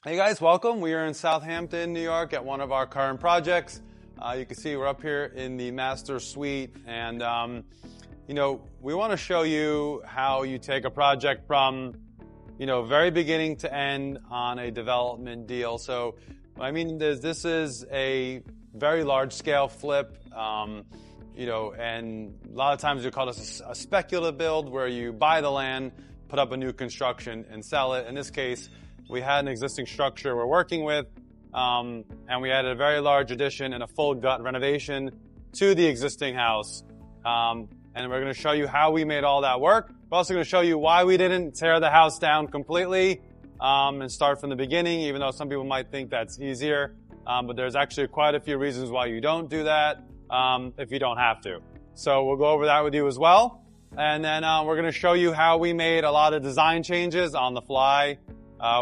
Hey guys, welcome. We are in Southampton, New York at one of our current projects. You can see we're up here in the master suite, and we want to show you how you take a project from very beginning to end on a development deal. So I mean, this is a very large scale flip, and a lot of times we call this a speculative build, where you buy the land, put up a new construction, and sell it. In this case, we had an existing structure we're working with, and we added a very large addition and a full gut renovation to the existing house. And we're going to show you how we made all that work. We're also going to show you why we didn't tear the house down completely and start from the beginning, even though some people might think that's easier. But there's actually quite a few reasons why you don't do that if you don't have to. So we'll go over that with you as well. And then we're going to show you how we made a lot of design changes on the fly.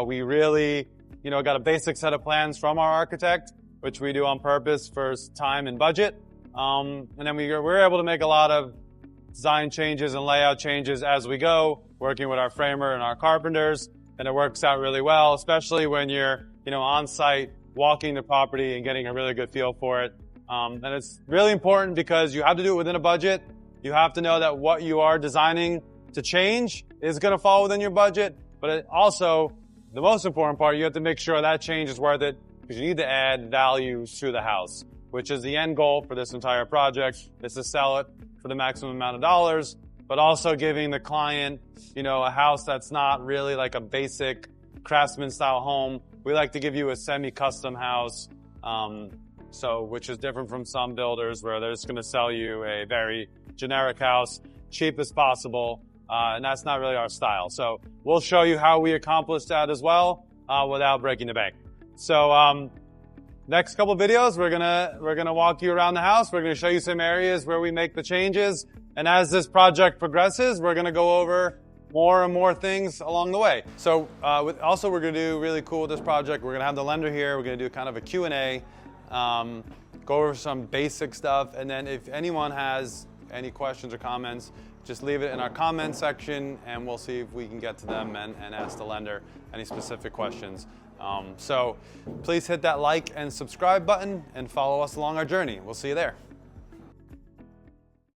We really, got a basic set of plans from our architect, which we do on purpose for time and budget. And then we're able to make a lot of design changes and layout changes as we go, working with our framer and our carpenters. And it works out really well, especially when you're, on site, walking the property and getting a really good feel for it. And it's really important because you have to do it within a budget. You have to know that what you are designing to change is going to fall within your budget. But it also, the most important part, you have to make sure that change is worth it, because you need to add value to the house, which is the end goal for this entire project, is to sell it for the maximum amount of dollars, but also giving the client, a house that's not really like a basic craftsman style home. We like to give you a semi-custom house, which is different from some builders where they're just going to sell you a very generic house, cheap as possible. And that's not really our style. So we'll show you how we accomplish that as well, without breaking the bank. So, next couple of videos, we're gonna walk you around the house. We're gonna show you some areas where we make the changes. And as this project progresses, we're gonna go over more and more things along the way. So, also we're gonna do really cool with this project. We're gonna have the lender here. We're gonna do kind of a Q&A, go over some basic stuff. And then if anyone has any questions or comments, just leave it in our comment section, and we'll see if we can get to them and ask the lender any specific questions. So please hit that like and subscribe button and follow us along our journey. We'll see you there.